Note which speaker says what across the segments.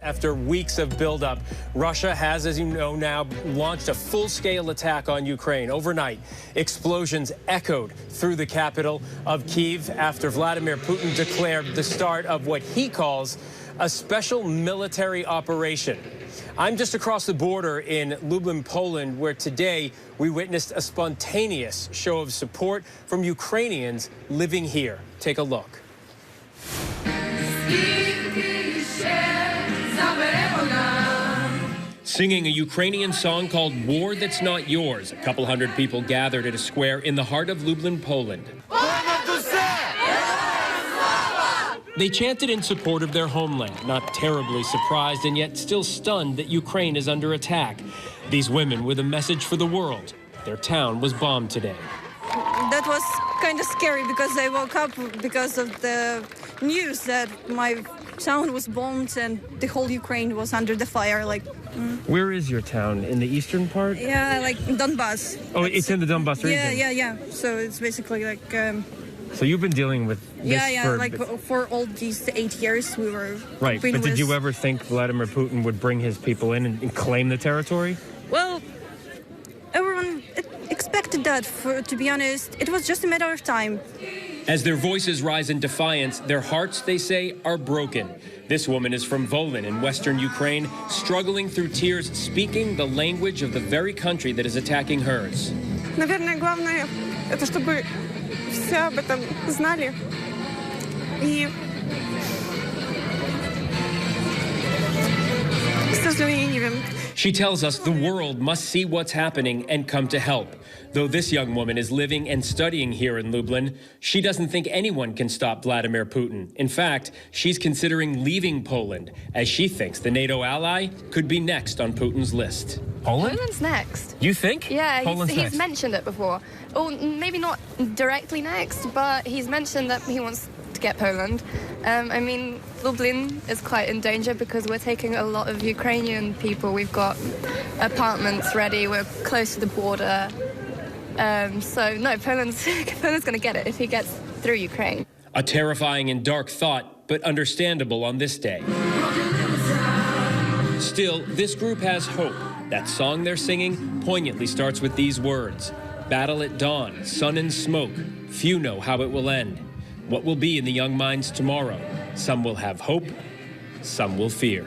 Speaker 1: After weeks of buildup, Russia has, as you know now, launched a full-scale attack on Ukraine. Overnight, explosions echoed through the capital of Kyiv after Vladimir Putin declared the start of what he calls a special military operation. I'm just across the border in Lublin, Poland, where today we witnessed a spontaneous show of support from Ukrainians living here. Take a look. Singing a Ukrainian song called War That's Not Yours, a couple hundred people gathered at a square in the heart of Lublin, Poland. They chanted in support of their homeland, not terribly surprised and yet still stunned that Ukraine is under attack. These women with a message for the world. Their town was bombed today.
Speaker 2: That was kind of scary because I woke up because of the news that my town was bombed and the whole Ukraine was under the fire.
Speaker 1: Where is your town? In the eastern part?
Speaker 2: Yeah, like Donbas.
Speaker 1: Oh, it's in the Donbas region?
Speaker 2: Yeah. So it's basically like...
Speaker 1: So you've been dealing with this
Speaker 2: for all these 8 years we were...
Speaker 1: Right, but did you ever think Vladimir Putin would bring his people in and claim the territory?
Speaker 2: Well, everyone expected that, to be honest. It was just a matter of time.
Speaker 1: As their voices rise in defiance, their hearts, they say, are broken. This woman is from Volyn in western Ukraine, struggling through tears, speaking the language of the very country that is attacking hers.
Speaker 3: Наверное, главное, это чтобы все об этом знали. И, к сожалению,
Speaker 1: She tells us the world must see what's happening and come to help. Though this young woman is living and studying here in Lublin, she doesn't think anyone can stop Vladimir Putin. In fact, she's considering leaving Poland, as she thinks the NATO ally could be next on Putin's list.
Speaker 4: Poland's next.
Speaker 1: You think?
Speaker 4: Yeah,
Speaker 1: Poland's
Speaker 4: he's
Speaker 1: next.
Speaker 4: mentioned it before. Or maybe not directly next, but he's mentioned that he wants to get Poland. I mean, Lublin is quite in danger because we're taking a lot of Ukrainian people. We've got apartments ready. We're close to the border. So, no, Poland's going to get it if he gets through Ukraine.
Speaker 1: A terrifying and dark thought, but understandable on this day. Still, this group has hope. That song they're singing poignantly starts with these words. Battle at dawn, sun and smoke. Few know how it will end. What will be in the young minds tomorrow? Some will have hope, some will fear.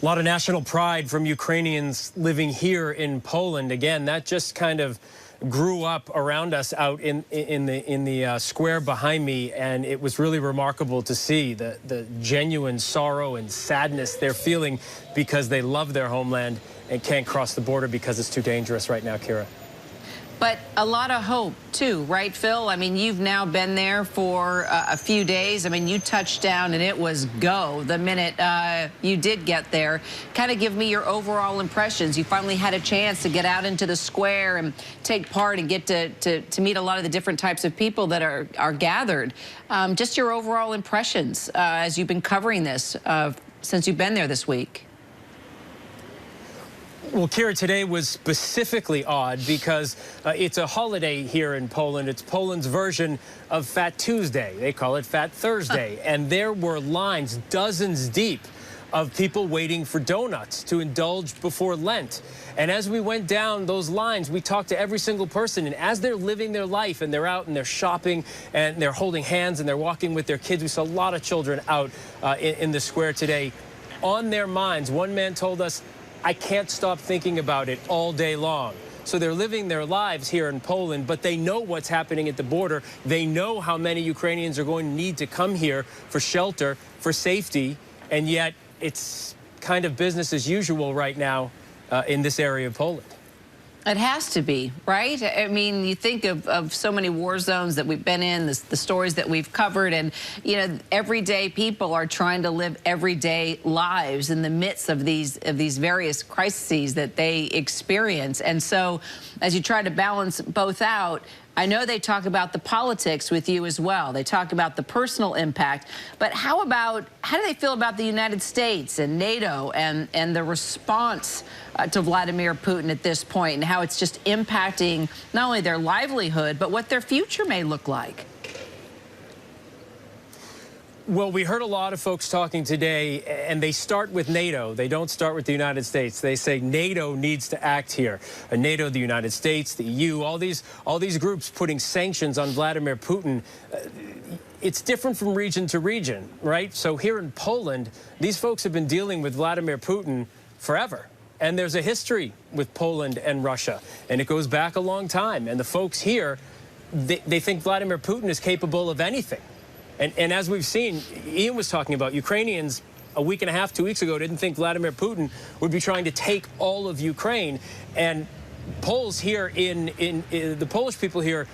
Speaker 1: A lot of national pride from Ukrainians living here in Poland. Again, that just kind of grew up around us out in the square behind me, and it was really remarkable to see the genuine sorrow and sadness they're feeling because they love their homeland and can't cross the border because it's too dangerous right now, Kira.
Speaker 5: But a lot of hope, too, right, Phil? I mean, you've now been there for a few days. I mean, you touched down and it was go the minute you did get there. Kind of give me your overall impressions. You finally had a chance to get out into the square and take part and get to meet a lot of the different types of people that are gathered. Just your overall impressions as you've been covering this since you've been there this week.
Speaker 1: Well, Kira, today was specifically odd because it's a holiday here in Poland. It's Poland's version of Fat Tuesday. They call it Fat Thursday. And there were lines, dozens deep, of people waiting for donuts to indulge before Lent. And as we went down those lines, we talked to every single person. And as they're living their life and they're out and they're shopping and they're holding hands and they're walking with their kids, we saw a lot of children out in the square today. On their minds, one man told us, I can't stop thinking about it all day long. So they're living their lives here in Poland, but they know what's happening at the border. They know how many Ukrainians are going to need to come here for shelter, for safety, and yet it's kind of business as usual right now in this area of Poland.
Speaker 5: It has to be, right? I mean, you think of so many war zones that we've been in, the stories that we've covered, and, you know, everyday people are trying to live everyday lives in the midst of these various crises that they experience. And so as you try to balance both out, I know they talk about the politics with you as well. They talk about the personal impact. But how do they feel about the United States and NATO and the response to Vladimir Putin at this point and how it's just impacting not only their livelihood, but what their future may look like?
Speaker 1: Well, we heard a lot of folks talking today, and they start with NATO. They don't start with the United States. They say NATO needs to act here. NATO, the United States, the EU, all these groups putting sanctions on Vladimir Putin. It's different from region to region, right? So here in Poland, these folks have been dealing with Vladimir Putin forever. And there's a history with Poland and Russia, and it goes back a long time. And the folks here, they think Vladimir Putin is capable of anything. And as we've seen, Ian was talking about, Ukrainians a week and a half, 2 weeks ago, didn't think Vladimir Putin would be trying to take all of Ukraine. And Poles here, the Polish people here,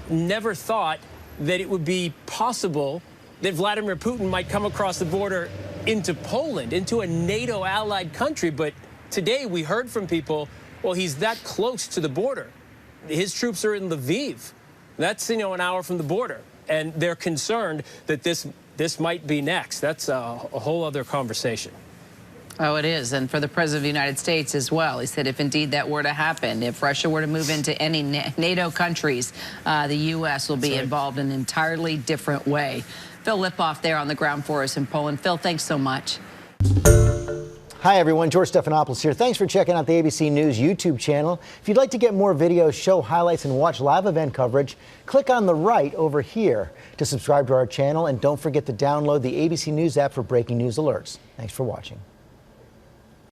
Speaker 1: never thought that it would be possible that Vladimir Putin might come across the border into Poland, into a NATO allied country. But today we heard from people, well, he's that close to the border. His troops are in Lviv. That's, an hour from the border. And they're concerned that this might be next. That's a whole other conversation.
Speaker 5: Oh, it is. And for the President of the United States as well. He said if indeed that were to happen, if Russia were to move into any NATO countries, the U.S. will be involved in an entirely different way. Phil Lipoff there on the ground for us in Poland. Phil, thanks so much.
Speaker 6: Hi, everyone. George Stephanopoulos here. Thanks for checking out the ABC News YouTube channel. If you'd like to get more videos, show highlights, and watch live event coverage, click on the right over here to subscribe to our channel. And don't forget to download the ABC News app for breaking news alerts. Thanks for watching.